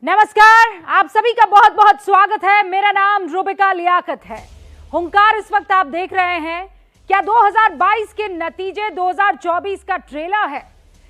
नमस्कार, आप सभी का बहुत बहुत स्वागत है। मेरा नाम रुबिका लियाकत है। हुंकार इस वक्त आप देख रहे हैं। क्या 2022 के नतीजे 2024 का ट्रेलर है?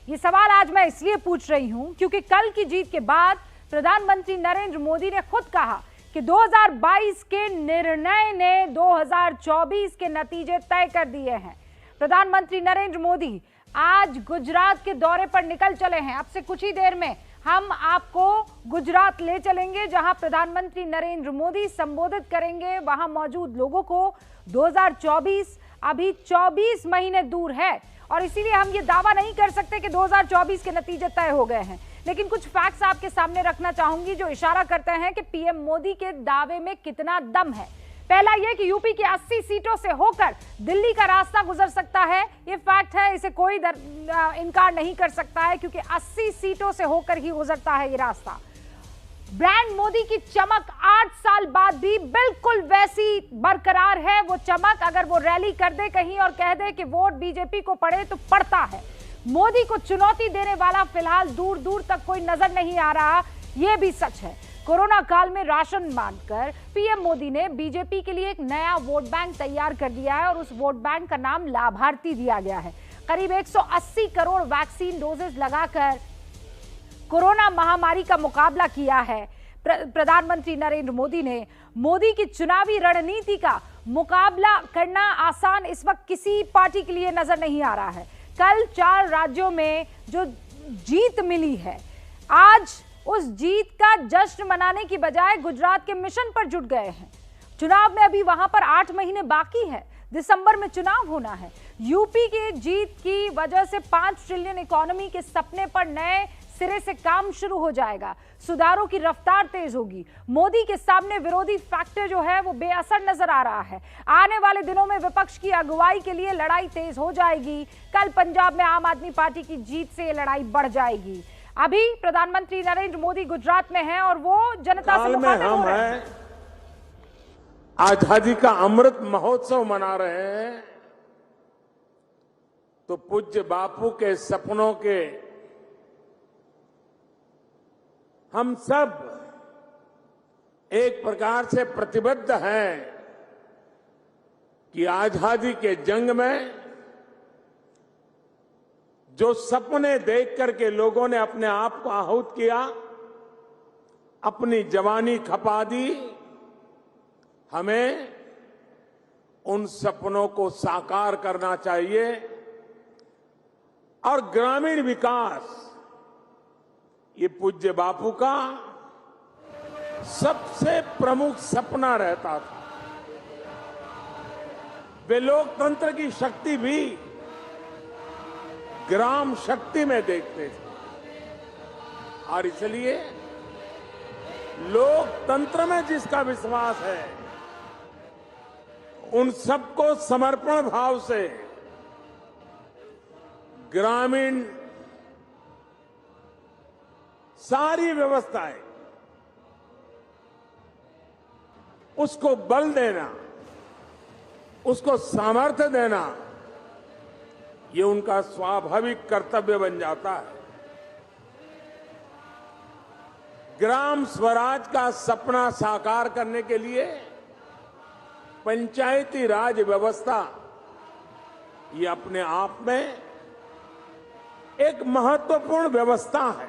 ये सवाल आज मैं इसलिए पूछ रही हूं क्योंकि कल की जीत के बाद प्रधानमंत्री नरेंद्र मोदी ने खुद कहा कि 2022 के निर्णय ने 2024 के नतीजे तय कर दिए हैं। प्रधानमंत्री नरेंद्र मोदी आज गुजरात के दौरे पर निकल चले हैं। अब से कुछ ही देर में हम आपको गुजरात ले चलेंगे, जहां प्रधानमंत्री नरेंद्र मोदी संबोधित करेंगे वहां मौजूद लोगों को। 2024 अभी 24 महीने दूर है और इसीलिए हम ये दावा नहीं कर सकते कि 2024 के नतीजे तय हो गए हैं, लेकिन कुछ फैक्ट्स आपके सामने रखना चाहूंगी जो इशारा करते हैं कि पीएम मोदी के दावे में कितना दम है। पहला यह कि यूपी की 80 सीटों से होकर दिल्ली का रास्ता गुजर सकता है। ये फैक्ट है, इसे कोई इनकार नहीं कर सकता है क्योंकि 80 सीटों से होकर ही गुजरता है ये रास्ता। ब्रांड मोदी की चमक 8 साल बाद भी बिल्कुल वैसी बरकरार है। वो चमक अगर वो रैली कर दे कहीं और कह दे कि वोट बीजेपी को पड़े तो पड़ता है। मोदी को चुनौती देने वाला फिलहाल दूर दूर तक कोई नजर नहीं आ रहा, ये भी सच है। कोरोना काल में राशन मांगकर पीएम मोदी ने बीजेपी के लिए एक नया वोट बैंक तैयार कर दिया है और उस वोट बैंक का नाम लाभार्थी दिया गया है। करीब 180 करोड़ वैक्सीन डोजेस लगाकर कोरोना महामारी का मुकाबला किया है प्रधानमंत्री नरेंद्र मोदी ने। मोदी की चुनावी रणनीति का मुकाबला करना आसान इस वक्त किसी पार्टी के लिए नजर नहीं आ रहा है। कल 4 राज्यों में जो जीत मिली है, आज उस जीत का जश्न मनाने की बजाय गुजरात के मिशन पर जुट गए हैं। चुनाव में अभी वहां पर 8 महीने बाकी है, दिसंबर में चुनाव होना है। यूपी की जीत की वजह से 5 ट्रिलियन इकोनॉमी के सपने पर नए सिरे से काम शुरू हो जाएगा। सुधारों की रफ्तार तेज होगी। मोदी के सामने विरोधी फैक्टर जो है वो बेअसर नजर आ रहा है। आने वाले दिनों में विपक्ष की अगुवाई के लिए लड़ाई तेज हो जाएगी। कल पंजाब में आम आदमी पार्टी की जीत से ये लड़ाई बढ़ जाएगी। अभी प्रधानमंत्री नरेंद्र मोदी गुजरात में हैं और वो जनता से मुखातिब हो रहे हैं। आजादी का अमृत महोत्सव मना रहे हैं तो पूज्य बापू के सपनों के हम सब एक प्रकार से प्रतिबद्ध हैं कि आजादी के जंग में जो सपने देख करके लोगों ने अपने आप को आहूत किया, अपनी जवानी खपा दी, हमें उन सपनों को साकार करना चाहिए। और ग्रामीण विकास ये पूज्य बापू का सबसे प्रमुख सपना रहता था। वे लोकतंत्र की शक्ति भी ग्राम शक्ति में देखते थे और इसलिए लोकतंत्र में जिसका विश्वास है उन सबको समर्पण भाव से ग्रामीण सारी व्यवस्थाएं उसको बल देना, उसको सामर्थ्य देना, ये उनका स्वाभाविक कर्तव्य बन जाता है। ग्राम स्वराज का सपना साकार करने के लिए पंचायती राज व्यवस्था ये अपने आप में एक महत्वपूर्ण व्यवस्था है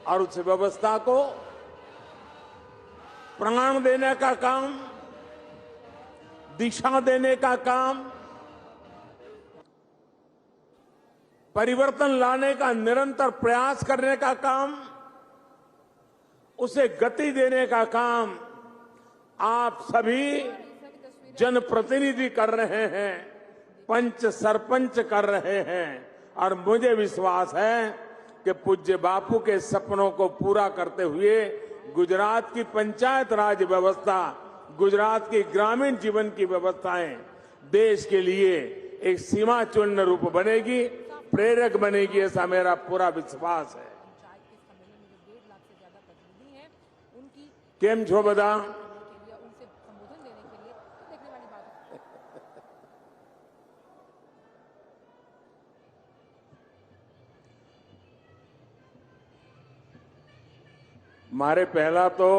और उस व्यवस्था को प्राण देने का काम, दिशा देने का काम, परिवर्तन लाने का निरंतर प्रयास करने का काम, उसे गति देने का काम आप सभी जनप्रतिनिधि कर रहे हैं, पंच सरपंच कर रहे हैं और मुझे विश्वास है कि पूज्य बापू के सपनों को पूरा करते हुए गुजरात की पंचायत राज व्यवस्था, गुजरात की ग्रामीण जीवन की व्यवस्थाएं देश के लिए एक सीमा चूर्ण रूप बनेगी, प्रेरक बनेगी, ऐसा मेरा पूरा विश्वास है। केम छो बदा? મારે પહેલા તો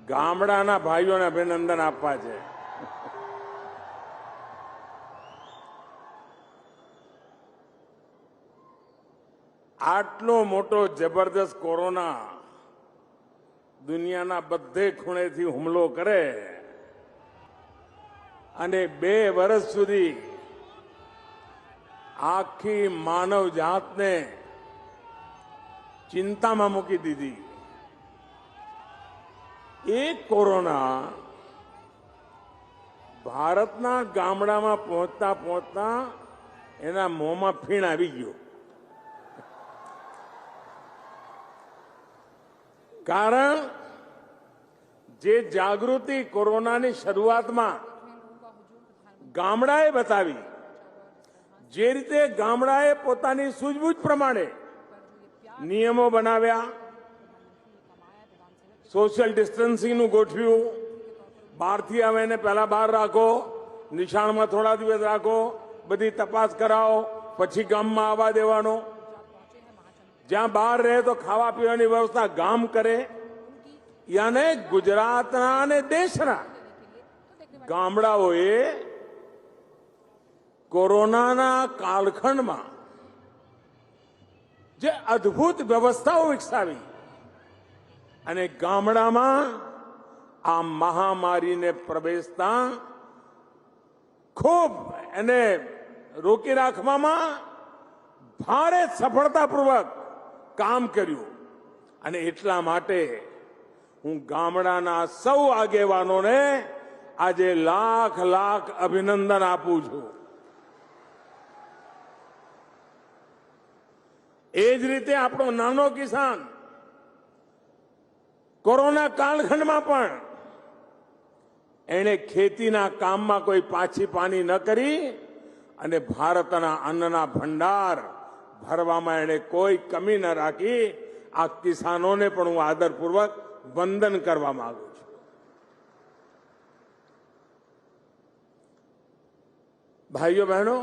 ગામડાના ભાઈઓને અભિનંદન આપવા છે. આટલો મોટો જબરદસ્ત કોરોના દુનિયાના બધે ખૂણેથી હુમલો કરે અને 2 વર્ષ સુધી આખી માનવ જાતને ચિંતામાં મૂકી દીધી. એક કોરોના ભારતના ગામડામાં પહોંચતા પહોંચતા એના મોંમાં ફીણ આવી ગયો. કારણ જે જાગૃતિ કોરોનાની શરૂઆતમાં ગામડાએ બતાવી, જે રીતે ગામડાએ પોતાની સૂઝબૂઝ પ્રમાણે નિયમો બનાવ્યા, સોશિયલ ડિસ્ટન્સિંગનું ગોઠવ્યું, બહારથી આવે એને પહેલા બહાર રાખો, નિશાળમાં થોડા દિવસ રાખો, બધી તપાસ કરાવો, પછી ગામમાં આવવા દેવાનો, જ્યાં બહાર રહે તો ખાવા પીવાની વ્યવસ્થા ગામ કરે. યાને ગુજરાતના અને દેશના ગામડાઓએ કોરોનાના કાલખંડમાં જે અદ્ભુત વ્યવસ્થાઓ વિકસાવી અને ગામડામાં આ મહામારીને પ્રવેશતા ખૂબ એને રોકી રાખવામાં ભારે સફળતાપૂર્વક કામ કર્યું. અને એટલા માટે હું ગામડાના સૌ આગેવાનોને આજે લાખ લાખ અભિનંદન આપું છું. એ જ રીતે આપણો નાનો કિસાન કોરોના કાલખંડમાં પણ એણે ખેતીના કામમાં કોઈ પાછી પાની ન કરી અને ભારતના અન્નના ભંડાર ભરવામાં એણે કોઈ કમી ન રાખી. આ કિસાનોને પણ હું આદરપૂર્વક વંદન કરવા માંગુ છું. ભાઈઓ બહેનો,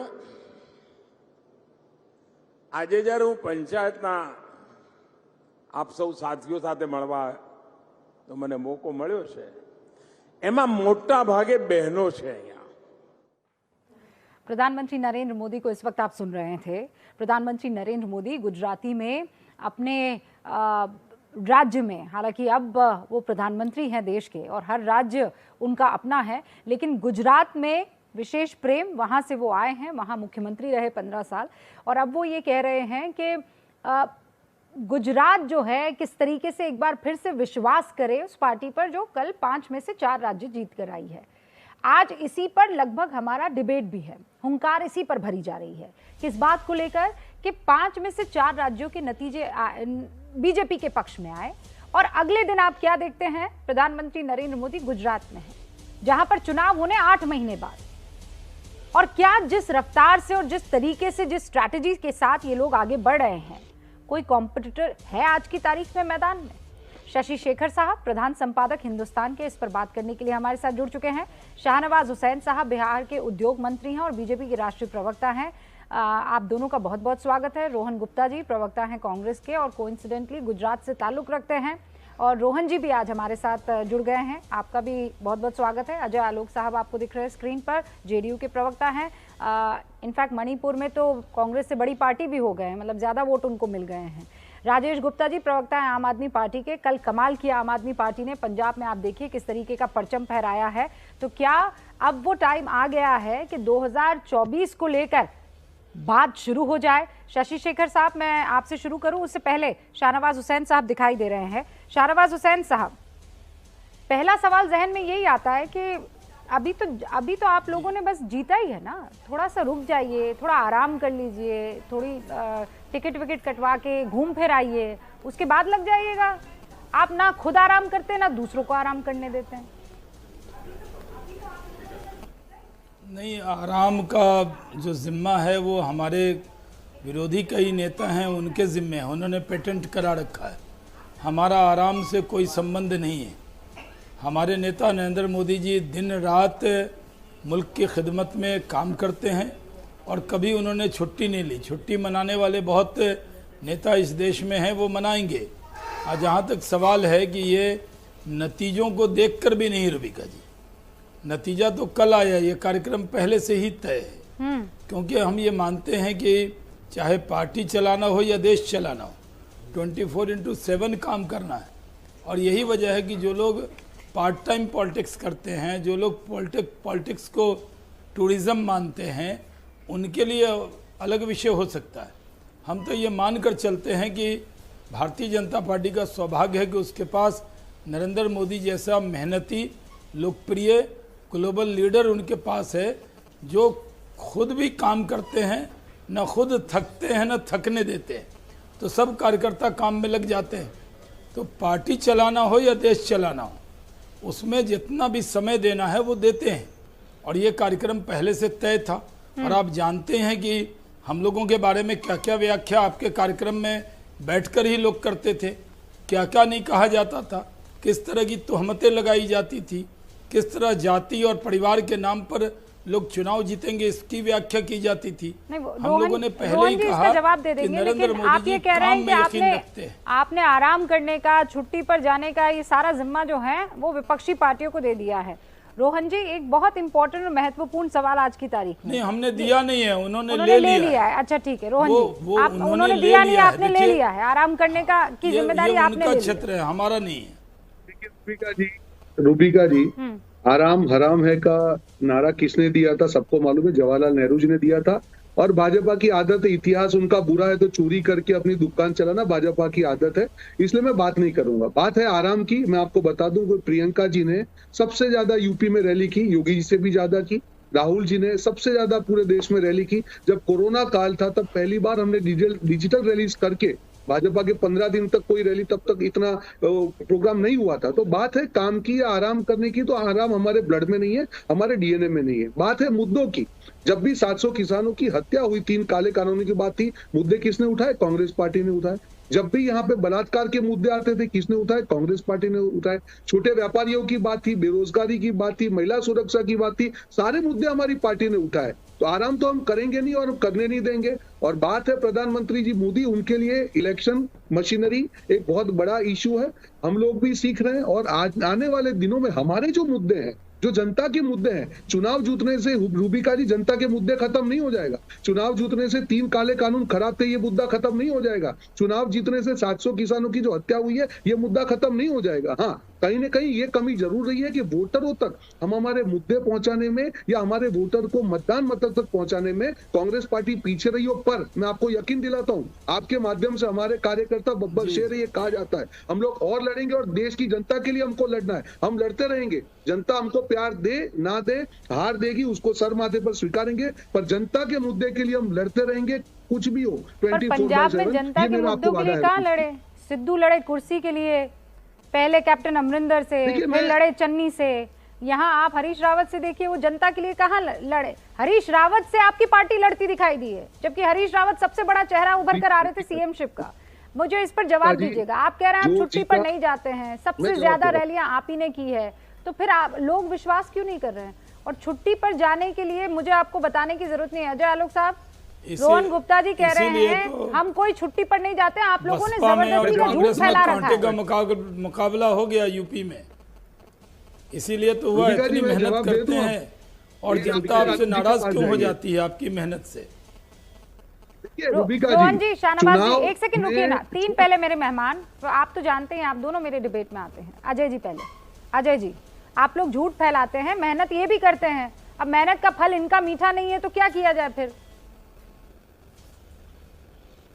આજે જ્યારે હું પંચાયતના આપ સૌ સાથીઓ સાથે મળવા તો મને મોકો મળ્યો છે, એમાં મોટા भागे बहनों છે. અહીંયા प्रधानमंत्री नरेंद्र मोदी को इस वक्त आप सुन रहे थे. प्रधानमंत्री नरेंद्र मोदी गुजराती में अपने राज्य में, हालांकि अब वो प्रधानमंत्री हैं देश के और हर राज्य उनका अपना है, लेकिन गुजरात में विशेष प्रेम, वहाँ से वो आए हैं, वहाँ मुख्यमंत्री रहे 15 साल और अब वो ये कह रहे हैं कि गुजरात जो है किस तरीके से एक बार फिर से विश्वास करे उस पार्टी पर जो कल 5 में से 4 राज्य जीत कर आई है. आज इसी पर लगभग हमारा डिबेट भी है, हुंकार इसी पर भरी जा रही है, किस बात को लेकर कि 5 में से 4 राज्यों के नतीजे बीजेपी के पक्ष में आए और अगले दिन आप क्या देखते हैं, प्रधानमंत्री नरेंद्र मोदी गुजरात में हैं, जहां पर चुनाव होने 8 महीने बाद. और क्या जिस रफ्तार से और जिस तरीके से, जिस स्ट्रैटेजी के साथ ये लोग आगे बढ़ रहे हैं, कोई कॉम्पिटिटर है आज की तारीख में मैदान में? शशि शेखर साहब, प्रधान संपादक हिंदुस्तान के, इस पर बात करने के लिए हमारे साथ जुड़ चुके हैं. शाहनवाज हुसैन साहब बिहार के उद्योग मंत्री हैं और बीजेपी के राष्ट्रीय प्रवक्ता हैं. आप दोनों का बहुत बहुत स्वागत है. रोहन गुप्ता जी प्रवक्ता हैं कांग्रेस के और कोइंसिडेंटली गुजरात से ताल्लुक रखते हैं और रोहन जी भी आज हमारे साथ जुड़ गए हैं. आपका भी बहुत बहुत स्वागत है. अजय आलोक साहब आपको दिख रहे हैं स्क्रीन पर, जेडीयू के प्रवक्ता हैं. इनफैक्ट मणिपुर में तो कांग्रेस से बड़ी पार्टी भी हो गए हैं, मतलब ज़्यादा वोट उनको मिल गए हैं. राजेश गुप्ता जी प्रवक्ता हैं आम आदमी पार्टी के. कल कमाल किया आम आदमी पार्टी ने पंजाब में, आप देखिए किस तरीके का परचम फहराया है. तो क्या अब वो टाइम आ गया है कि 2024 को लेकर बात शुरू हो जाए? शशि शेखर साहब, मैं आपसे शुरू करूं, उससे पहले शाहनवाज हुसैन साहब दिखाई दे रहे हैं. शाहनवाज हुसैन साहब, पहला सवाल जहन में यही आता है कि अभी तो आप लोगों ने बस जीता ही है ना, थोड़ा सा रुक जाइए, थोड़ा आराम कर लीजिए, थोड़ी टिकट विकेट कटवा के घूम फिर आइए, उसके बाद लग जाइएगा. आप ना खुद आराम करते ना दूसरों को आराम करने देते हैं. नहीं, आराम का जो जिम्मा है वो हमारे विरोधी कई नेता हैं, उनके जिम्मे है, उन्होंने पेटेंट करा रखा है. हमारा आराम से कोई संबंध नहीं है. हमारे नेता नरेंद्र मोदी जी दिन रात मुल्क की खिदमत में काम करते हैं और कभी उन्होंने छुट्टी नहीं ली. छुट्टी मनाने वाले बहुत नेता इस देश में हैं, वो मनाएंगे, जहाँ तक सवाल है कि ये नतीजों को देखकर भी नहीं रूबिका जी, नतीजा तो कल आया, ये कार्यक्रम पहले से ही तय है। क्योंकि हम ये मानते हैं कि चाहे पार्टी चलाना हो या देश चलाना हो, 24/7 काम करना है। और यही वजह है कि जो लोग पार्ट टाइम पॉलिटिक्स करते हैं, जो लोग पॉलिटिक्स को टूरिज्म मानते हैं, उनके लिए अलग विषय हो सकता है। हम तो ये मानकर चलते हैं कि भारतीय जनता पार्टी का सौभाग्य है कि उसके पास नरेंद्र मोदी जैसा मेहनती, लोकप्रिय, ग्लोबल लीडर उनके पास है, जो खुद भी काम करते हैं, न खुद थकते हैं न थकने देते हैं। तो सब कार्यकर्ता काम में लग जाते हैं। तो पार्टी चलाना हो या देश चलाना हो, उसमें जितना भी समय देना है वो देते हैं। और ये कार्यक्रम पहले से तय था। और आप जानते हैं कि हम लोगों के बारे में क्या क्या व्याख्या आपके कार्यक्रम में बैठकर ही लोग करते थे, क्या क्या नहीं कहा जाता था, किस तरह की तोहमतें लगाई जाती थी, किस तरह जाति और परिवार के नाम पर लोग चुनाव जीतेंगे इसकी व्याख्या की जाती थी। हम लोगों ने पहले ही कहा जवाब दे देंगे, लेकिन आप ये कह रहे हैं कि आपने आराम करने का, छुट्टी पर जाने का, ये सारा जिम्मा जो है वो विपक्षी पार्टियों को दे दिया है। रोहन जी, एक बहुत इंपॉर्टेंट और महत्वपूर्ण सवाल आज की तारीख में। नहीं, हमने दिया नहीं है, उन्होंने ले लिया है। अच्छा ठीक है रोहन जी, आप उन्होंने दिया नहीं, आपने ले लिया है। आराम करने का की जिम्मेदारी आपने ले ली। क्षेत्र है, हमारा नहीं है। रूबिका जी, आराम हराम है का नारा किसने दिया था सबको मालूम है, जवाहरलाल नेहरू जी ने दिया था। और भाजपा की आदत है, इतिहास उनका बुरा है तो चोरी करके अपनी दुकान चलाना भाजपा की आदत है, इसलिए मैं बात नहीं करूंगा। बात है आराम की। मैं आपको बता दूं, प्रियंका जी ने सबसे ज्यादा यूपी में रैली की, योगी जी से भी ज्यादा की। राहुल जी ने सबसे ज्यादा पूरे देश में रैली की। जब कोरोना काल था तब पहली बार हमने डिजिटल रैलीज करके, भाजपा के 15 दिन तक कोई रैली तब तक इतना प्रोग्राम नहीं हुआ था। तो बात है काम की या आराम करने की, तो आराम हमारे ब्लड में नहीं है, हमारे डीएनए में नहीं है। बात है मुद्दों की। जब भी 700 किसानों की हत्या हुई, 3 काले कानूनों की बात थी, मुद्दे किसने उठाए? कांग्रेस पार्टी ने उठाए। जब भी यहाँ पे बलात्कार के मुद्दे आते थे, किसने उठाए? कांग्रेस पार्टी ने उठाए। छोटे व्यापारियों की बात थी, बेरोजगारी की बात थी, महिला सुरक्षा की बात थी, सारे मुद्दे हमारी पार्टी ने उठाए। तो आराम तो हम करेंगे नहीं और करने नहीं देंगे। और बात है प्रधानमंत्री जी मोदी, उनके लिए इलेक्शन मशीनरी एक बहुत बड़ा इशू है। हम लोग भी सीख रहे हैं। और आज आने वाले दिनों में हमारे जो मुद्दे हैं, जो जनता के मुद्दे हैं, चुनाव जीतने से रूबिका जी जनता के मुद्दे खत्म नहीं हो जाएगा। चुनाव जीतने से 3 काले कानून खराब थे, ये मुद्दा खत्म नहीं हो जाएगा। चुनाव जीतने से 700 किसानों की जो हत्या हुई है, ये मुद्दा खत्म नहीं हो जाएगा। हाँ, कहीं ना कहीं ये कमी जरूर रही है कि वोटरों तक हम हमारे मुद्दे पहुंचाने में या हमारे वोटर को मतदान मत तक पहुंचाने में कांग्रेस पार्टी पीछे रही हो। पर मैं आपको यकीन दिलाता हूं, आपके माध्यम से हमारे कार्यकर्ता बब्बर शेर ये कहा जाता है, हम लोग और लड़ेंगे और देश की जनता के लिए हमको लड़ना है। हम लड़ते रहेंगे। जनता हमको प्यार दे ना दे, हार देगी उसको सर माथे पर स्वीकारेंगे, पर जनता के मुद्दे के लिए हम लड़ते रहेंगे, कुछ भी हो। पंजाब में जनता के मुद्दों के लिए कहां लड़े? सिद्धू लड़े कुर्सी के लिए, पहले कैप्टन अमरिंदर से, फिर लड़े चन्नी से। यहाँ आप हरीश रावत से देखिए, वो जनता के लिए कहाँ लड़े? हरीश रावत से आपकी पार्टी लड़ती दिखाई दी है, जबकि हरीश रावत सबसे बड़ा चेहरा उभर कर आ रहे थे सीएमशिप का। मुझे इस पर जवाब दीजिएगा। आप कह रहे हैं आप छुट्टी पर नहीं जाते हैं, सबसे ज्यादा रैलियां आप ही ने की है, तो फिर आप लोग विश्वास क्यों नहीं कर रहे हैं? और छुट्टी पर जाने के लिए मुझे आपको बताने की जरूरत नहीं है। अजय आलोक साहब, रोहन गुप्ता जी कह रहे हैं तो हम कोई छुट्टी पर नहीं जाते, आप लोगों ने जबरदस्ती का झूठ फैला रखा है। मुकाबला हो गया यूपी में, इसीलिए तो हुआ। इतनी मेहनत करते हैं और जनता आपसे नाराज क्यों हो जाती है आपकी मेहनत से? रोहन जी, शाहनवाज जी, एक सेकंड रुकिए ना। 3 पहले मेरे मेहमान, तो आप तो जानते हैं आप दोनों मेरे डिबेट में आते हैं। अजय जी पहले। अजय जी, आप लोग झूठ फैलाते हैं, मेहनत ये भी करते हैं, अब मेहनत का फल इनका मीठा नहीं है तो क्या किया जाए फिर?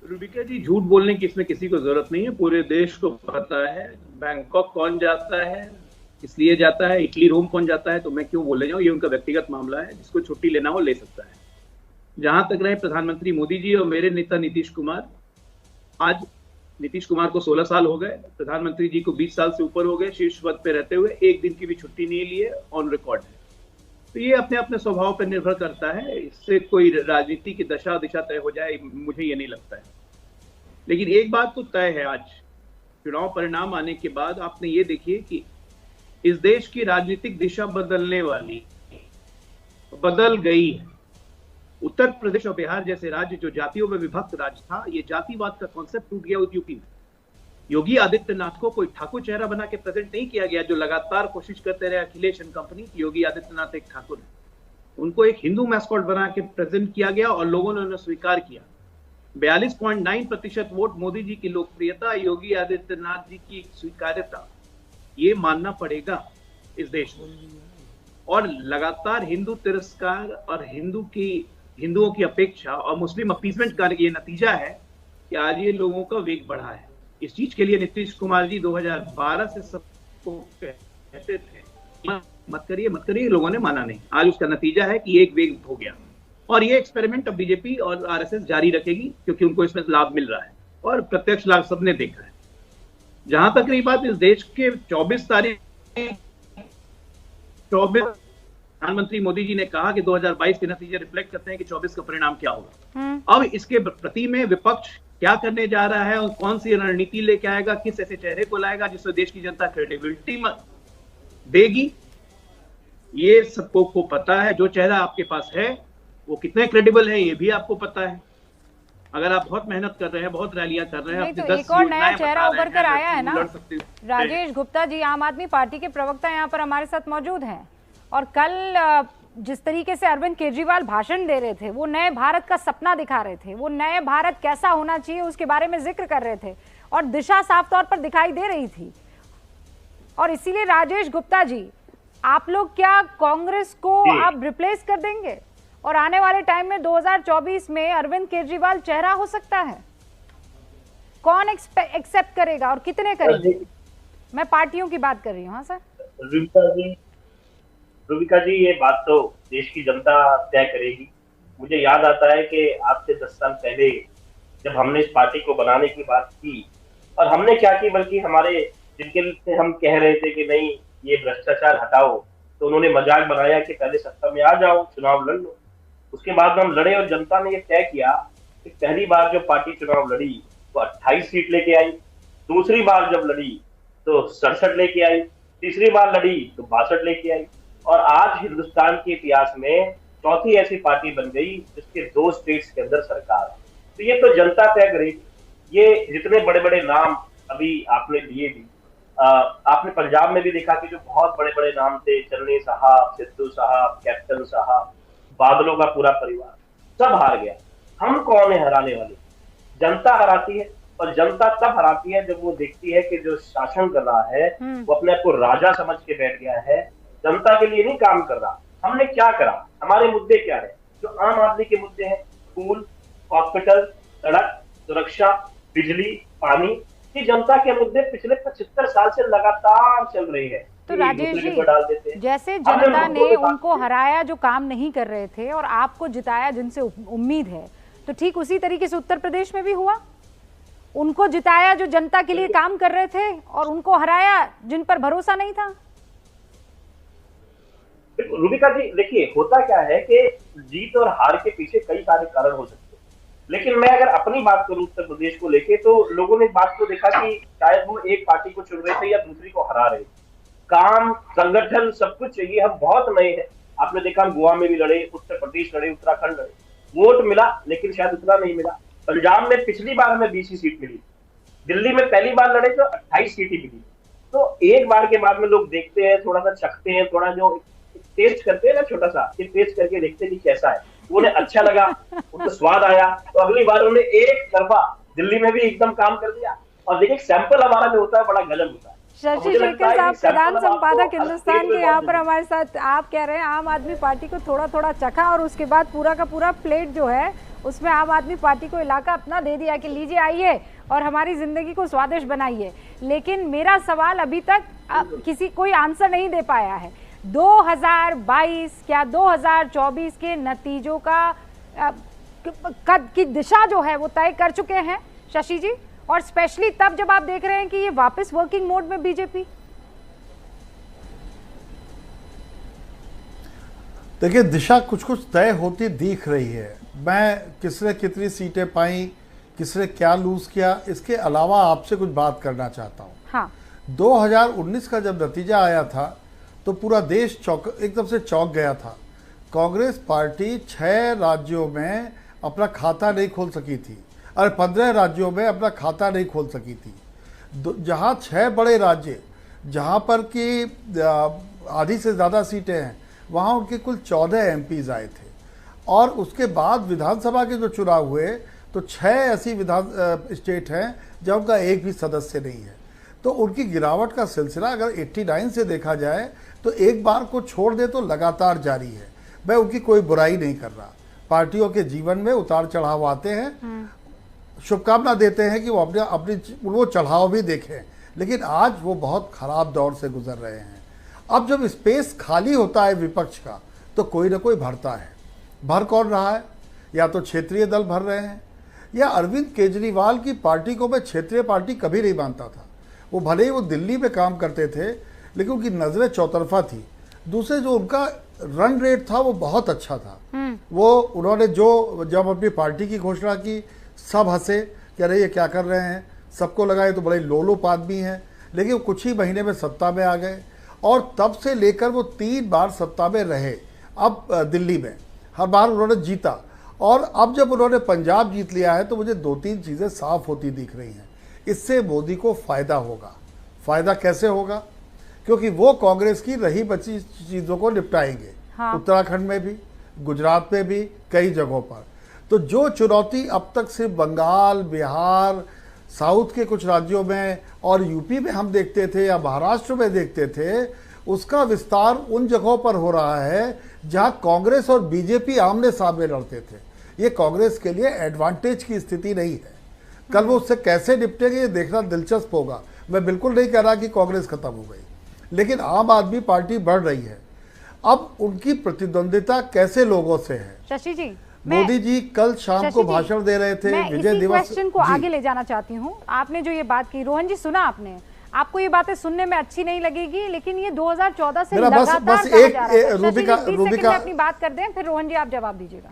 रूबिका जी, झूठ बोलने की इसमें किसी को जरूरत नहीं है। पूरे देश को पता है बैंकॉक कौन जाता है, इसलिए जाता है, इटली रोम कौन जाता है, तो मैं क्यों बोलने जाऊं? ये उनका व्यक्तिगत मामला है, जिसको छुट्टी लेना हो ले सकता है। जहां तक रहे प्रधानमंत्री मोदी जी और मेरे नेता नीतीश कुमार, आज नीतीश कुमार को 16 साल हो गए, प्रधानमंत्री जी को 20 साल से ऊपर हो गए शीर्ष पद पे रहते हुए, एक दिन की भी छुट्टी नहीं लिए, ऑन रिकॉर्ड है। तो ये अपने अपने स्वभाव पर निर्भर करता है, इससे कोई राजनीति की दशा दिशा तय हो जाए मुझे ये नहीं लगता है। लेकिन एक बात तो तय है, आज चुनाव परिणाम आने के बाद आपने ये देखिए कि इस देश की राजनीतिक दिशा बदलने वाली बदल गई है। उत्तर प्रदेश और बिहार जैसे राज्य जो जातियों में विभक्त राज्य था, ये जातिवाद का कॉन्सेप्ट टूट गया यूपी में। योगी आदित्यनाथ को कोई ठाकुर चेहरा बना के प्रेजेंट नहीं किया गया, जो लगातार कोशिश करते रहे अखिलेश एंड कंपनी की योगी आदित्यनाथ एक ठाकुर है। उनको एक हिंदू मैस्कॉट बना के प्रेजेंट किया गया और लोगों ने उन्हें स्वीकार किया। 42.9% वोट मोदी जी की लोकप्रियता, योगी आदित्यनाथ जी की स्वीकार्यता, ये मानना पड़ेगा इस देश में। और लगातार हिंदू तिरस्कार और हिंदुओं की अपेक्षा और मुस्लिम अपीसमेंट का ये नतीजा है कि आज ये लोगों का वेग बढ़ा है। इस चीज के लिए नीतीश कुमार जी 2012 से सबको कहते थे मत करिए, लोगों ने माना नहीं। आज उसका नतीजा है कि एक वेग हो गया और ये एक्सपेरिमेंट अब बीजेपी और आरएसएस जारी रखेगी, क्योंकि उनको इसमें लाभ मिल रहा है और प्रत्यक्ष लाभ सबने देखा है। जहां तक रही बात इस देश के 24 प्रधानमंत्री मोदी जी ने कहा कि 2022 के नतीजे रिफ्लेक्ट करते हैं कि 24 का परिणाम क्या होगा। अब इसके प्रति में विपक्ष क्या करने जा रहा है और कौन सी रणनीति लेके आएगा, किस ऐसे चेहरे को लाएगा जिससे देश की जनता क्रेडिबिलिटी देगी, ये सबको को पता है। जो चेहरा आपके पास है वो कितने क्रेडिबल है ये भी आपको पता है। अगर आप बहुत मेहनत कर रहे हैं, बहुत रैलियां कर रहे हैं, तो एक और नया चेहरा उभर कर आया है ना, राजेश गुप्ता जी, आम आदमी पार्टी के प्रवक्ता यहाँ पर हमारे साथ मौजूद हैं। और कल जिस तरीके से अरविंद केजरीवाल भाषण दे रहे थे, वो नए भारत का सपना दिखा रहे थे, वो नए भारत कैसा होना चाहिए उसके बारे में जिक्र कर रहे थे और दिशा साफ तौर पर दिखाई दे रही थी। और इसीलिए राजेश गुप्ता जी, आप लोग क्या कांग्रेस को आप रिप्लेस कर देंगे और आने वाले टाइम में 2024 में अरविंद केजरीवाल चेहरा हो सकता है? कौन एक्सेप्ट करेगा और कितने करेंगे? मैं पार्टियों की बात कर रही हूँ। हाँ सर रूबिका जी, ये बात तो देश की जनता तय करेगी। मुझे याद आता है कि आज से 10 साल पहले जब हमने इस पार्टी को बनाने की बात की, और हमने क्या की, बल्कि हमारे जिनके लिए हम कह रहे थे कि नहीं ये भ्रष्टाचार हटाओ, तो उन्होंने मजाक बनाया कि पहले सत्ता में आ जाओ, चुनाव लड़ लो। उसके बाद हम लड़े और जनता ने ये तय किया कि पहली बार जो पार्टी चुनाव लड़ी वो 28 सीट लेके आई, दूसरी बार जब लड़ी तो 67 लेके आई, तीसरी बार लड़ी तो 62 लेके आई, और आज हिंदुस्तान के इतिहास में चौथी ऐसी पार्टी बन गई जिसके 2 स्टेट्स के अंदर सरकार है। तो ये तो जनता तय करेगी। ये जितने बड़े बड़े नाम अभी आपने लिए भी, आपने पंजाब में भी देखा कि जो बहुत बड़े बड़े नाम थे, चन्नी साहब, सिद्धू साहब, कैप्टन साहब, बादलों का पूरा परिवार, सब हार गया। हम कौन है हराने वाले? जनता हराती है, और जनता तब हराती है जब वो देखती है कि जो शासन कर रहा है वो अपने आप को राजा समझ के बैठ गया है, जनता के लिए नहीं काम कर रहा। हमने क्या करा? हमारे मुद्दे क्या है? जो आम आदमी के मुद्दे हैं, स्कूल, हॉस्पिटल, सड़क, सुरक्षा, बिजली, पानी, ये जनता के मुद्दे पिछले 75 साल से लगातार चल रहे हैं। तो राजेश जी, जैसे जनता ने उनको हराया जो काम नहीं कर रहे थे और आपको जिताया जिनसे उम्मीद है, तो ठीक उसी तरीके से उत्तर प्रदेश में भी हुआ। उनको जिताया जो जनता के लिए काम कर रहे थे और उनको हराया जिन पर भरोसा नहीं था। रूबिका जी, देखिए होता क्या है कि जीत और हार के पीछे कई सारे कारण हो सकते हैं, लेकिन मैं अगर अपनी बात करूं उत्तर प्रदेश को लेके, तो लोगों ने बात को देखा कि शायद वो एक पार्टी को चुन रहे थे या दूसरी को हरा रहे थे। काम, संगठन, सब कुछ चाहिए। हम बहुत नए हैं। आपने देखा हम गोवा में भी लड़े, उत्तर प्रदेश लड़े, उत्तराखंड लड़े, वोट मिला लेकिन शायद उतना नहीं मिला। पंजाब में पिछली बार हमें 20 ही सीट मिली, दिल्ली में पहली बार लड़े तो 28 सीट ही मिली। तो एक बार के बाद में लोग देखते हैं, थोड़ा सा चखते हैं, थोड़ा जो टेस्ट करते हैं ना, छोटा सा टेस्ट करके देखते हैं कि कैसा है। उन्हें अच्छा लगा, उनको स्वाद आया, तो अगली बार उन्हें एक तरफा दिल्ली में भी एकदम काम कर दिया। और देखिए सैंपल हमारा जो होता है बड़ा गजब होता है। शशि शेखर साहब, प्रधान संपादक हिंदुस्तान के, यहाँ पर हमारे साथ। आप कह रहे हैं आम आदमी पार्टी को थोड़ा थोड़ा चखा और उसके बाद पूरा का पूरा प्लेट जो है उसमें आम आदमी पार्टी को इलाका अपना दे दिया कि लीजिए आइए और हमारी जिंदगी को स्वादिष्ट बनाइए। लेकिन मेरा सवाल अभी तक कोई आंसर नहीं दे पाया है। 2022 क्या 2024 के नतीजों की दिशा जो है वो तय कर चुके हैं शशि जी, और स्पेशली तब जब आप देख रहे हैं कि ये वापस वर्किंग मोड में बीजेपी। देखिए दिशा कुछ कुछ तय होती दिख रही है। मैं किसने कितनी सीटें पाई, किसने क्या लूज किया, इसके अलावा आपसे कुछ बात करना चाहता हूँ। हाँ, 2019 का जब नतीजा आया था तो पूरा देश एकदम से चौंक गया था। कांग्रेस पार्टी 6 राज्यों में अपना खाता नहीं खोल सकी थी और 15 राज्यों में अपना खाता नहीं खोल सकी थी। जहां 6 बड़े राज्य जहां पर कि आधी से ज़्यादा सीटें हैं, वहां उनके कुल 14 एमपीज आए थे। और उसके बाद विधानसभा के जो चुनाव हुए तो 6 ऐसी स्टेट हैं जहाँ उनका एक भी सदस्य नहीं है। तो उनकी गिरावट का सिलसिला अगर 89 से देखा जाए तो एक बार को छोड़ दे तो लगातार जारी है। मैं उनकी कोई बुराई नहीं कर रहा, पार्टियों के जीवन में उतार चढ़ाव आते हैं, शुभकामना देते हैं कि वो अपनी वो चढ़ाव भी देखें, लेकिन आज वो बहुत खराब दौर से गुजर रहे हैं। अब जब स्पेस खाली होता है विपक्ष का तो कोई ना कोई भरता है। भर कौन रहा है? या तो क्षेत्रीय दल भर रहे हैं, या अरविंद केजरीवाल की पार्टी को मैं क्षेत्रीय पार्टी कभी नहीं मानता था। वो भले ही वो दिल्ली में काम करते थे लेकिन उनकी नजरें चौतरफा थी। दूसरे जो उनका रन रेट था वो बहुत अच्छा था। वो उन्होंने जब अपनी पार्टी की घोषणा की सब हंसे कि अरे ये क्या कर रहे हैं, सबको लगा ये तो बड़े लोलुप आदमी हैं, लेकिन वो कुछ ही महीने में सत्ता में आ गए और तब से लेकर वो 3 बार सत्ता में रहे। अब दिल्ली में हर बार उन्होंने जीता और अब जब उन्होंने पंजाब जीत लिया है तो मुझे 2-3 चीज़ें साफ होती दिख रही हैं। इससे मोदी को फ़ायदा होगा। फ़ायदा कैसे होगा? क्योंकि वो कांग्रेस की रही बची चीज़ों को निपटाएंगे। हाँ। उत्तराखंड में भी, गुजरात में भी, कई जगहों पर। तो जो चुनौती अब तक सिर्फ बंगाल, बिहार, साउथ के कुछ राज्यों में और यूपी में हम देखते थे या महाराष्ट्र में देखते थे, उसका विस्तार उन जगहों पर हो रहा है जहां कांग्रेस और बीजेपी आमने सामने लड़ते थे। ये कांग्रेस के लिए एडवांटेज की स्थिति नहीं है। कल वो उससे कैसे निपटेंगे ये देखना दिलचस्प होगा। मैं बिल्कुल नहीं कह रहा कि कांग्रेस खत्म हो गई, लेकिन आम आदमी पार्टी बढ़ रही है। अब उनकी प्रतिद्वंदिता कैसे लोगों से है? शशि जी, मोदी जी कल शाम को भाषण दे रहे थे, विजय दिवस। क्वेश्चन को आगे ले जाना चाहती हूँ। आपने जो ये बात की, रोहन जी सुना आपने, आपको ये बातें सुनने में अच्छी नहीं लगेगी, लेकिन ये 2014 से लगातार बस एक रूबिका अपनी बात कर दें, फिर रोहन जी आप जवाब दीजिएगा।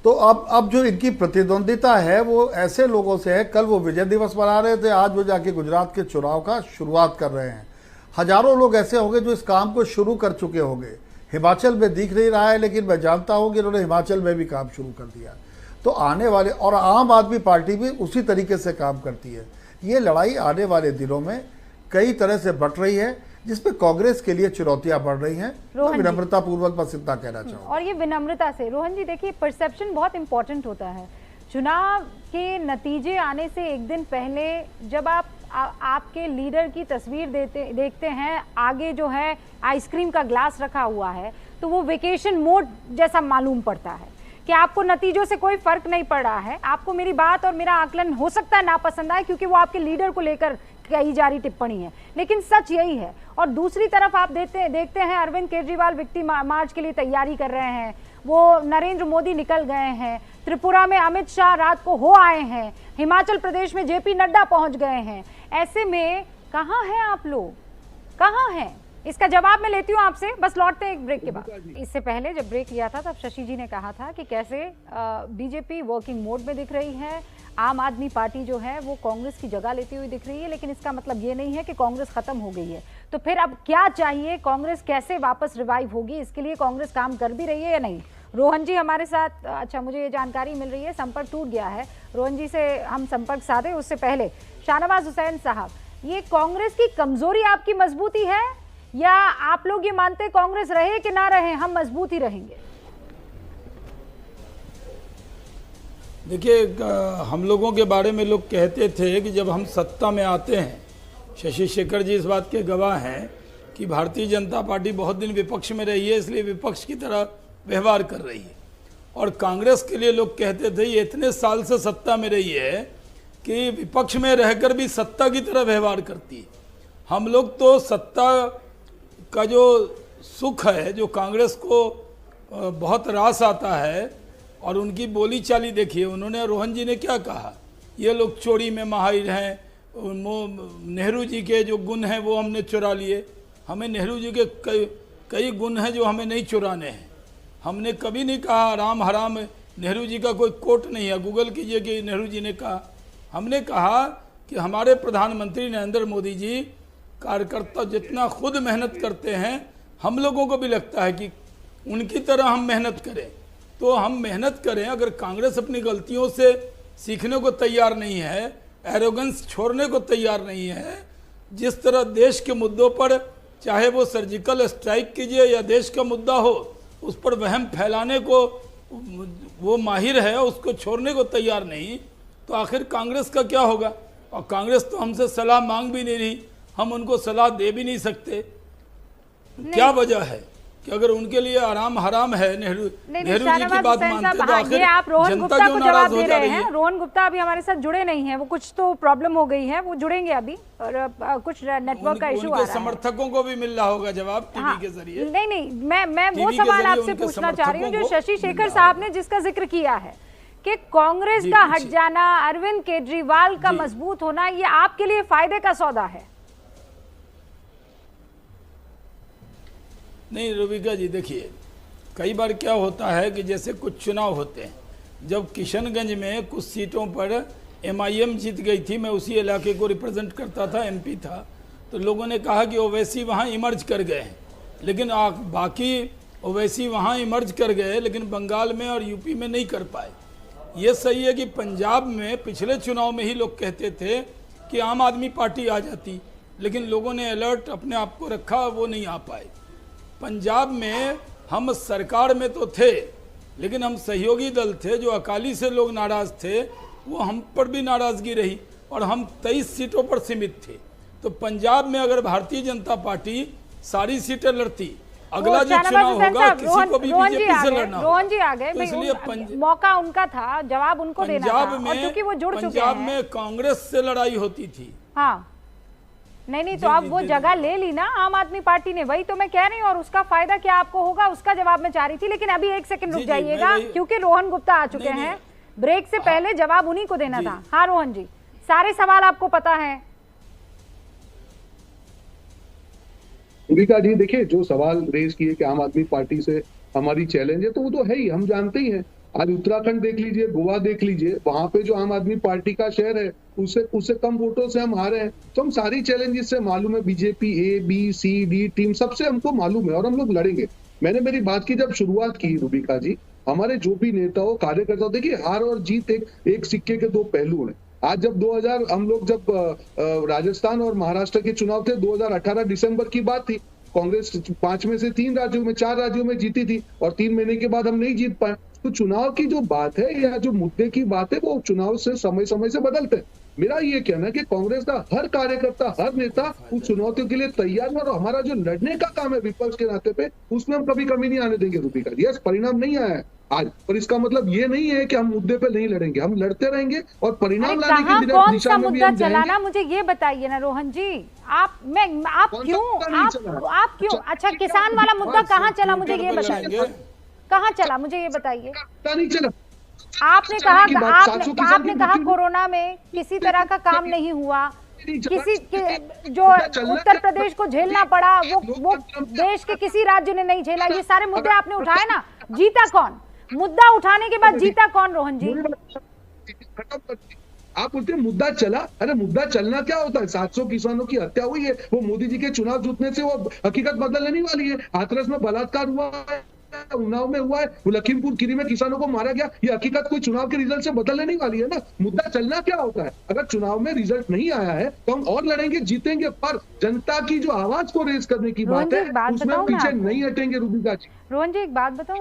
तो अब जो इनकी प्रतिद्वंदिता है वो ऐसे लोगों से है। कल वो विजय दिवस मना रहे थे, आज वो जाके गुजरात के चुनाव का शुरुआत कर रहे हैं। हजारों लोग ऐसे होंगे जो इस काम को शुरू कर चुके होंगे। हिमाचल में दिख नहीं रहा है, लेकिन मैं जानता हूं कि इन्होंने हिमाचल में भी काम शुरू कर दिया। तो आने वाले, और आम आदमी पार्टी भी उसी तरीके से काम करती है। ये लड़ाई आने वाले दिनों में कई तरह से बढ़ रही है, जिसपे कांग्रेस के लिए चुनौतियां बढ़ रही हैं। तो विनम्रता पूर्वक बस इतना कहना चाहूंगा। और ये विनम्रता से, रोहन जी देखिए, परसेप्शन बहुत इंपॉर्टेंट होता है। चुनाव के नतीजे आने से एक दिन पहले जब आपके लीडर की तस्वीर देखते हैं, आगे जो है आइसक्रीम का ग्लास रखा हुआ है, तो वो वेकेशन मोड जैसा मालूम पड़ता है कि आपको नतीजों से कोई फर्क नहीं पड़ रहा है। आपको मेरी बात और मेरा आकलन हो सकता है नापसंद आए, क्योंकि वो आपके लीडर को लेकर कही जा रही टिप्पणी है, लेकिन सच यही है। और दूसरी तरफ आप देखते हैं अरविंद केजरीवाल विक्टी मार्च के लिए तैयारी कर रहे हैं, वो नरेंद्र मोदी निकल गए हैं, त्रिपुरा में अमित शाह रात को हो आए हैं, हिमाचल प्रदेश में जेपी नड्डा पहुंच गए हैं। ऐसे में कहां हैं आप लोग, कहां हैं? इसका जवाब मैं लेती हूँ आपसे, बस लौटते हैं एक ब्रेक के बाद। इससे पहले जब ब्रेक लिया था तब शशि जी ने कहा था कि कैसे बीजेपी वर्किंग मोड में दिख रही है, आम आदमी पार्टी जो है वो कांग्रेस की जगह लेती हुई दिख रही है, लेकिन इसका मतलब ये नहीं है कि कांग्रेस खत्म हो गई है। तो फिर अब क्या चाहिए, कांग्रेस कैसे वापस रिवाइव होगी, इसके लिए कांग्रेस काम कर भी रही है या नहीं? रोहन जी हमारे साथ, अच्छा मुझे ये जानकारी मिल रही है संपर्क टूट गया है, रोहन जी से हम संपर्क साधे। उससे पहले शाहनवाज हुसैन साहब, ये कांग्रेस की कमजोरी आपकी मजबूती है, या आप लोग ये मानते कांग्रेस रहे कि ना रहे हम मजबूत ही रहेंगे? देखिए, हम लोगों के बारे में लोग कहते थे कि जब हम सत्ता में आते हैं, शशि शेखर जी इस बात के गवाह हैं कि भारतीय जनता पार्टी बहुत दिन विपक्ष में रही है, इसलिए विपक्ष की तरह व्यवहार कर रही है। और कांग्रेस के लिए लोग कहते थे ये इतने साल से सत्ता में रही है कि विपक्ष में रहकर भी सत्ता की तरह व्यवहार करती है। हम लोग तो सत्ता का जो सुख है, जो कांग्रेस को बहुत रास आता है, और उनकी बोली चाली देखिए। उन्होंने, रोहन जी ने क्या कहा, ये लोग चोरी में माहिर हैं, नेहरू जी के जो गुण हैं वो हमने चुरा लिए। हमें नेहरू जी के कई गुण हैं जो हमें नहीं चुराने हैं। हमने कभी नहीं कहा राम हराम, नेहरू जी का कोई कोट नहीं है, गूगल कीजिए कि नेहरू जी ने कहा। हमने कहा कि हमारे प्रधानमंत्री नरेंद्र मोदी जी कार्यकर्ता जितना खुद मेहनत करते हैं, हम लोगों को भी लगता है कि उनकी तरह हम मेहनत करें। तो हम मेहनत करें। अगर कांग्रेस अपनी गलतियों से सीखने को तैयार नहीं है, एरोगेंस छोड़ने को तैयार नहीं है। जिस तरह देश के मुद्दों पर, चाहे वो सर्जिकल स्ट्राइक कीजिए या देश का मुद्दा हो, उस पर वहम फैलाने को वो माहिर है, उसको छोड़ने को तैयार नहीं, तो आखिर कांग्रेस का क्या होगा? और कांग्रेस तो हमसे सलाह मांग भी नहीं रही, हम उनको सलाह दे भी नहीं सकते। क्या वजह है कि अगर उनके लिए आराम हराम है, नेहरू जी की बात मानते तो आखिर आप रोहन जनता गुप्ता क्यों को नाराज जवाब हो दे जा रहे रही हैं। है? रोहन गुप्ता अभी हमारे साथ जुड़े नहीं हैं, वो कुछ तो प्रॉब्लम हो गई है, वो जुड़ेंगे अभी, और कुछ नेटवर्क का इशू आ रहा है। समर्थकों को भी मिल रहा होगा जवाब टीवी के जरिए। नहीं, मैं वो सवाल आपसे पूछना चाह रही हूँ जो शशि शेखर साहब ने जिसका जिक्र किया है कि कांग्रेस का हट जाना, अरविंद केजरीवाल का मजबूत होना, ये आपके लिए फायदे का सौदा है। नहीं रूबिका जी, देखिए कई बार क्या होता है कि जैसे कुछ चुनाव होते हैं, जब किशनगंज में कुछ सीटों पर एमआईएम जीत गई थी, मैं उसी इलाके को रिप्रेजेंट करता था, एमपी था, तो लोगों ने कहा कि ओवैसी वहाँ इमर्ज कर गए हैं, लेकिन बाकी ओवैसी वहाँ इमर्ज कर गए लेकिन बंगाल में और यूपी में नहीं कर पाए। ये सही है कि पंजाब में पिछले चुनाव में ही लोग कहते थे कि आम आदमी पार्टी आ जाती, लेकिन लोगों ने अलर्ट अपने आप को रखा, वो नहीं आ पाए। पंजाब में हम सरकार में तो थे, लेकिन हम सहयोगी दल थे, जो अकाली से लोग नाराज थे, वो हम पर भी नाराजगी रही और हम 23 सीटों पर सीमित थे। तो पंजाब में अगर भारतीय जनता पार्टी सारी सीटें लड़ती, अगला जो चुनाव होगा किसी को भी बीजेपी से लड़ना होगा। रोहन जी आ गए, इसलिए मौका उनका था, जवाब उनको देना था, और क्योंकि वो जुड़ चुके हैं। पंजाब में कांग्रेस से लड़ाई होती थी। हाँ, नहीं तो अब वो जगह ले ली ना आम आदमी पार्टी ने, वही तो मैं कह रही हूँ। और उसका फायदा क्या आपको होगा, उसका जवाब मैं चाह रही थी, लेकिन अभी एक सेकंड रुक जाइएगा, क्योंकि रोहन गुप्ता आ चुके हैं। ब्रेक से पहले जवाब उन्हीं को देना था। हाँ रोहन जी, सारे सवाल आपको पता है। रूबिका जी देखिए, जो सवाल रेज किए कि आम आदमी पार्टी से हमारी चैलेंज है, तो वो तो है ही, हम जानते ही हैं। आज उत्तराखंड देख लीजिए, गोवा देख लीजिए, वहां पे जो आम आदमी पार्टी का शहर है, उससे कम वोटों से हम हारे हैं। तो हम सारी चैलेंजेस से मालूम है, BJP A B C D team सबसे हमको मालूम है और हम लोग लड़ेंगे। मैंने मेरी बात की जब शुरुआत की रूबिका जी, हमारे जो भी नेता हो, कार्यकर्ता हो, देखिए हार और जीत एक सिक्के के दो पहलू हैं। आज जब 2000 हम लोग जब राजस्थान और महाराष्ट्र के चुनाव थे, 2018 दिसंबर की बात थी, कांग्रेस 5 में से 3 राज्यों में 4 राज्यों में जीती थी और 3 महीने के बाद हम नहीं जीत पाए। तो चुनाव की जो बात है या जो मुद्दे की बात है, वो चुनाव से समय समय से बदलते हैं। मेरा ये कहना है कि कांग्रेस का हर कार्यकर्ता, हर नेता उस चुनौतियों के लिए तैयार है, और हमारा जो लड़ने का काम है विपक्ष के नाते पे, उसमें हम कभी कमी नहीं आने देंगे रूबिका। यस, परिणाम नहीं आया है आज, पर इसका मतलब ये नहीं है कि हम मुद्दे पे नहीं लड़ेंगे, हम लड़ते रहेंगे और परिणाम लाने की दिशा में भी हम चलाना। मुझे ये बताइए ना रोहन जी, आप क्यों अच्छा, किसान वाला मुद्दा कहाँ चला, मुझे ये बताइए, कहाँ चला, मुझे ये बताइए। नहीं चला, आपने कहा कोरोना में किसी तरह का काम नहीं हुआ, किसी के जो उत्तर प्रदेश को झेलना पड़ा, वो देश के किसी राज्य ने नहीं झेला। ये सारे मुद्दे आपने उठाए ना, जीता कौन? मुद्दा उठाने के बाद जीता कौन रोहन जी? आप बोलते हैं मुद्दा चला, अरे मुद्दा चलना क्या होता है? 700 किसानों की हत्या हुई है, वो मोदी जी के चुनाव जीतने से वो हकीकत बदलने नहीं वाली है। हाथरस में बलात्कार हुआ है, उन्नाव में हुआ है, लखीमपुर खीरी में किसानों को मारा गया, ये हकीकत कोई चुनाव के रिजल्ट से बदलने नहीं वाली है ना। मुद्दा चलना क्या होता है? अगर चुनाव में रिजल्ट नहीं आया है तो हम और लड़ेंगे, जीतेंगे, पर जनता की जो आवाज को रेज करने की बात है, उसमें पीछे नहीं हटेंगे रूबिका जी। रोहन जी एक बात बताऊं,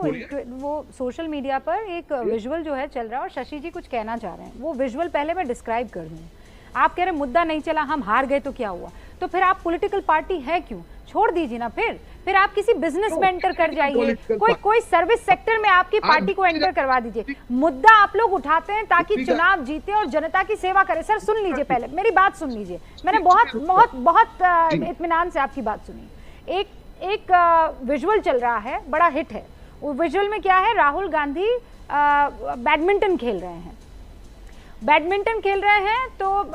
वो सोशल मीडिया पर एक विजुअल जो है चल रहा है और शशि जी कुछ कहना चाह रहे हैं, वो विजुअल पहले मैं डिस्क्राइब कर दूं। आप कह रहे मुद्दा नहीं चला, हम हार गए तो क्या हुआ? तो फिर आप पॉलिटिकल पार्टी है क्यों? छोड़ दीजिए ना, फिर आप किसी बिजनेस में एंटर कर जाइए, कोई सर्विस सेक्टर में आपकी पार्टी को एंटर करवा दीजिए। मुद्दा आप लोग उठाते हैं ताकि चुनाव जीते और जनता की सेवा करे। सर सुन लीजिए, पहले मेरी बात सुन लीजिए, मैंने बहुत इत्मीनान से आपकी बात सुनी। एक विजुअल चल रहा है, बड़ा हिट है। वो विजुअल में क्या है, राहुल गांधी बैडमिंटन खेल रहे हैं। बैडमिंटन खेल रहे हैं तो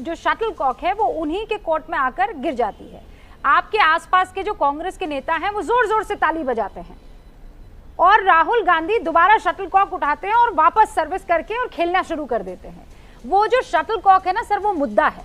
जो शटल कॉक है वो उन्हीं के कोर्ट में आकर गिर जाती है। आपके आसपास के जो कांग्रेस के नेता हैं वो जोर जोर से ताली बजाते हैं और राहुल गांधी दोबारा शटल कॉक उठाते हैं और वापस सर्विस करके और खेलना शुरू कर देते हैं। वो जो शटल कॉक है ना सर, वो मुद्दा है।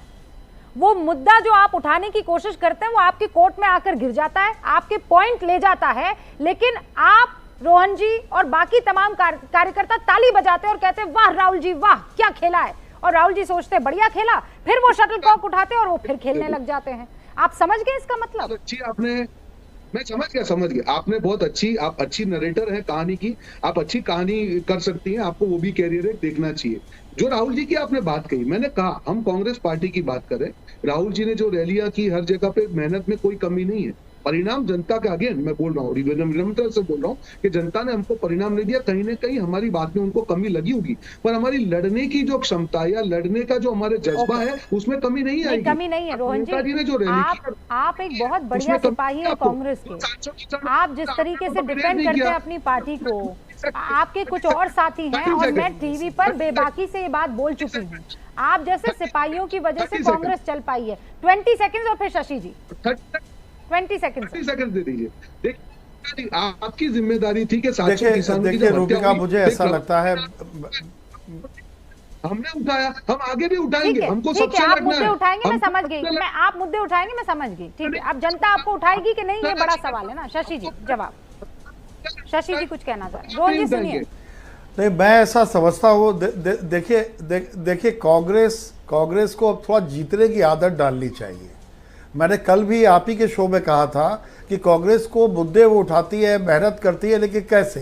वो मुद्दा जो आप उठाने की कोशिश करते हैं वो आपके कोर्ट में आकर गिर जाता है, आपके पॉइंट ले जाता है, लेकिन आप रोहन जी और बाकी तमाम कार्यकर्ता ताली बजाते और कहते वाह राहुल जी वाह क्या खेला है, और राहुल जी सोचते बढ़िया खेला, फिर वो शटल कॉक उठाते और वो फिर खेलने लग जाते हैं। आप समझ गए इसका मतलब? अच्छी आपने, मैं समझ गया। आपने बहुत अच्छी, आप अच्छी नरेटर है कहानी की, आप अच्छी कहानी कर सकती हैं, आपको वो भी कैरियर है, देखना चाहिए। जो राहुल जी की आपने बात कही, मैंने कहा हम कांग्रेस पार्टी की बात करें। राहुल जी ने जो रैलियां की, हर जगह पे मेहनत में कोई कमी नहीं है। परिणाम जनता का, अगेन मैं बोल रहा हूँ, विनम्रता से बोल रहा हूँ कि जनता ने हमको परिणाम नहीं दिया। कहीं ना कहीं हमारी बात में उनको कमी लगी होगी, पर हमारी लड़ने की जो क्षमता या लड़ने का जो हमारे जज्बा है उसमें कमी नहीं आएगी। कमी नहीं है रोहन जी, ने जो रैली आप एक बहुत बढ़िया सिपाही है कांग्रेस के। आप जिस तरीके से डिफेंड करते हैं अपनी पार्टी को, आपके कुछ और साथी हैं और मैं टीवी पर बेबाकी से ये बात बोल चुकी हूँ। आप जैसे सिपाहियों की वजह से कांग्रेस चल पाई है। 20 सेकंड और फिर शशि जी 20 सेकंड दे दीजिए। आपकी जिम्मेदारी थी कि देखिए रूबिका, मुझे ऐसा लगता है हमने उठाया, हम आगे भी उठाएंगे, हमको सबसे आप लड़ना मुद्दे है। उठाएंगे, मैं समझ गई, आप मुद्दे उठाएंगे, मैं समझ गई, ठीक है। अब जनता आपको उठाएगी कि नहीं, ये बड़ा सवाल है ना। शशि जी जवाब, शशि जी कुछ कहना चाह रहे हैं, रोहन जी सुनिए। नहीं, मैं ऐसा समझता हूँ, देखिए कांग्रेस को अब थोड़ा जीतने की आदत डालनी चाहिए। मैंने कल भी आप ही के शो में कहा था कि कांग्रेस को मुद्दे वो उठाती है, मेहनत करती है, लेकिन कैसे?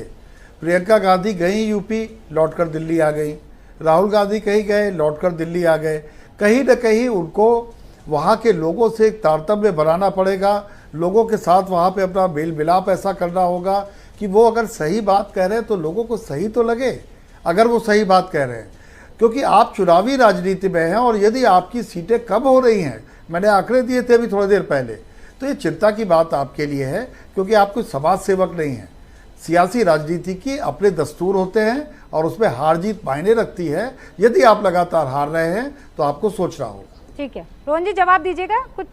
प्रियंका गांधी गई यूपी, लौटकर दिल्ली आ गई। राहुल गांधी कहीं गए, लौटकर दिल्ली आ गए। कहीं न कहीं उनको वहाँ के लोगों से एक तारतम्य बनाना पड़ेगा, लोगों के साथ वहाँ पे अपना मेल मिलाप ऐसा करना होगा कि वो अगर सही बात कह रहे हैं तो लोगों को सही तो लगे, अगर वो सही बात कह रहे हैं। क्योंकि आप चुनावी राजनीति में हैं और यदि आपकी सीटें कम हो रही हैं, मैंने आंकड़े दिए थे अभी थोड़ी देर पहले, तो ये चिंता की बात आपके लिए है, क्योंकि आप कोई समाज सेवक नहीं हैं। सियासी राजनीति की अपने दस्तूर होते हैं और उसमें हार जीत मायने रखती है। यदि आप लगातार हार रहे हैं तो आपको सोचना होगा। ठीक है, रोहन जी जवाब दीजिएगा। कुछ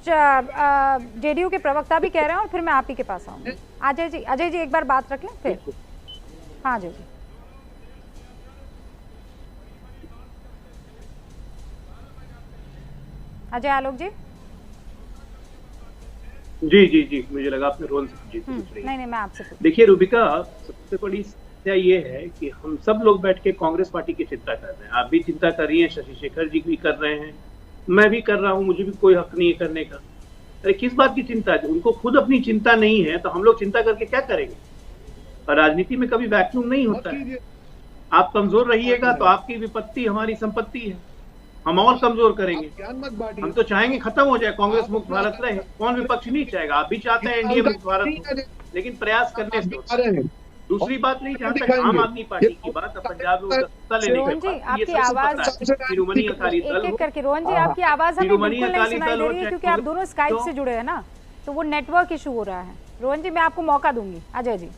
जेडीयू के प्रवक्ता भी कह रहे हैं और फिर मैं आप ही के पास आऊंगी। अजय जी एक बार बात रख लें फिर। हाँ अजय जी। अजय आलोक जी। जी मुझे लगा आपने रोहन से नहीं मैं आपसे। देखिए रूबिका, सबसे बड़ी समस्या ये है कि हम सब लोग बैठ के कांग्रेस पार्टी की चिंता कर रहे हैं। आप भी चिंता कर रही हैं, शशि शेखर जी भी कर रहे हैं, मैं भी कर रहा हूं, मुझे भी कोई हक नहीं है करने का। अरे किस बात की चिंता है? उनको खुद अपनी चिंता नहीं है तो हम लोग चिंता करके क्या करेंगे? और राजनीति में कभी वैक्यूम नहीं होता है। आप कमजोर रहिएगा तो आपकी विपत्ति हमारी संपत्ति है, हम और कमजोर करेंगे। हम तो चाहेंगे खत्म हो जाए, कांग्रेस मुक्त भारत रहे। कौन विपक्ष नहीं चाहेगा? आप भी चाहते हैं एनडीए मुक्त भारत, लेकिन प्रयास करने से। दूसरी बात नहीं, जहां तक आम आदमी पार्टी की बात, पंजाब में सत्ता लेने रोहन जी आपकी आवाज शिरोमणि अकाली दल एक करके, रोहन जी आपकी आवाज हमें बिल्कुल नहीं सुनाई दे रही है क्योंकि आप दोनों स्काइप से जुड़े हैं ना, तो वो नेटवर्क इशू हो रहा है। रोहन जी मैं आपको मौका दूंगी। अजय जी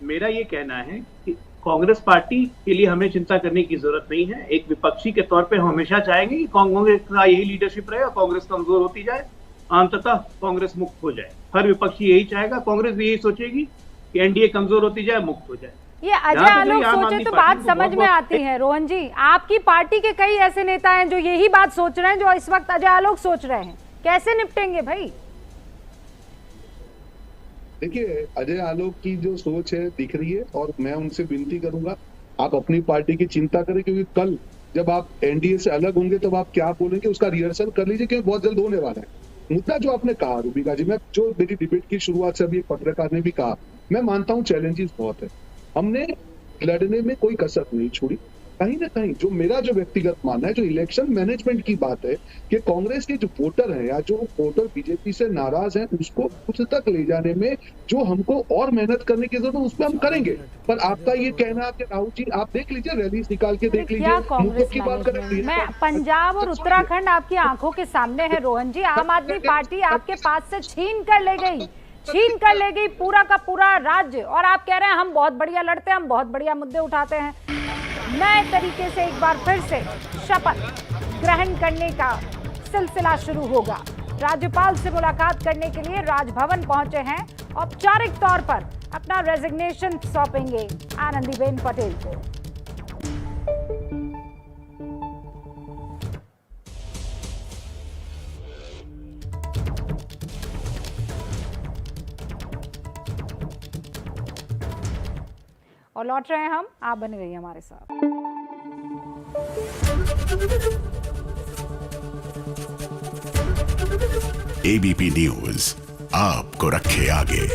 मेरा ये कहना है कि कांग्रेस पार्टी के लिए हमें चिंता करने की जरूरत नहीं है। एक विपक्षी के तौर पे हम हमेशा चाहेंगे कि कांग्रेस का यही लीडरशिप रहे, कांग्रेस कमजोर होती जाए, अंततः कांग्रेस मुक्त हो जाए। हर विपक्षी यही चाहेगा, कांग्रेस भी यही सोचेगी कि एनडीए कमजोर होती जाए, मुक्त हो जाए। ये अजय आलोक सोचे तो बात समझ में आती है। रोहन जी आपकी पार्टी के कई ऐसे नेता हैं जो यही बात सोच रहे हैं जो इस वक्त अजय आलोक सोच रहे हैं, कैसे निपटेंगे भाई? देखिए अजय आलोक की जो सोच है दिख रही है और मैं उनसे विनती करूंगा आप अपनी पार्टी की चिंता करें, क्योंकि कल जब आप एनडीए से अलग होंगे तब आप क्या बोलेंगे उसका रिहर्सल कर लीजिए, क्योंकि बहुत जल्द होने वाला है। मुद्दा जो आपने कहा रूबिका जी, मैं जो मेरी डिबेट की शुरुआत से अभी एक पत्रकार ने भी कहा, मैं मानता हूं चैलेंजेस बहुत है, हमने लड़ने में कोई कसर नहीं छोड़ी। कहीं ना कहीं जो मेरा जो व्यक्तिगत मानना है, जो इलेक्शन मैनेजमेंट की बात है कि कांग्रेस के जो वोटर हैं या जो वोटर बीजेपी से नाराज हैं उसको उस तक ले जाने में जो हमको और मेहनत करने की जरूरत है उस पर हम करेंगे। पर आपका ये कहना कि राहुल जी आप देख लीजिए, रैलीज निकाल के देख लीजिए, कांग्रेस की बात करें। मैं पंजाब और उत्तराखंड आपकी आंखों के सामने है रोहन जी। आम आदमी पार्टी आपके पास से छीन कर ले गई पूरा का पूरा राज्य, और आप कह रहे हैं हम बहुत बढ़िया लड़ते हैं, हम बहुत बढ़िया मुद्दे उठाते हैं। नए तरीके से एक बार फिर से शपथ ग्रहण करने का सिलसिला शुरू होगा। राज्यपाल से मुलाकात करने के लिए राजभवन पहुंचे हैं, औपचारिक तौर पर अपना रेजिग्नेशन सौंपेंगे आनंदीबेन पटेल को। और लौट रहे हैं हम, आप बने रहिए हमारे साथ। एबीपी न्यूज आपको रखे आगे।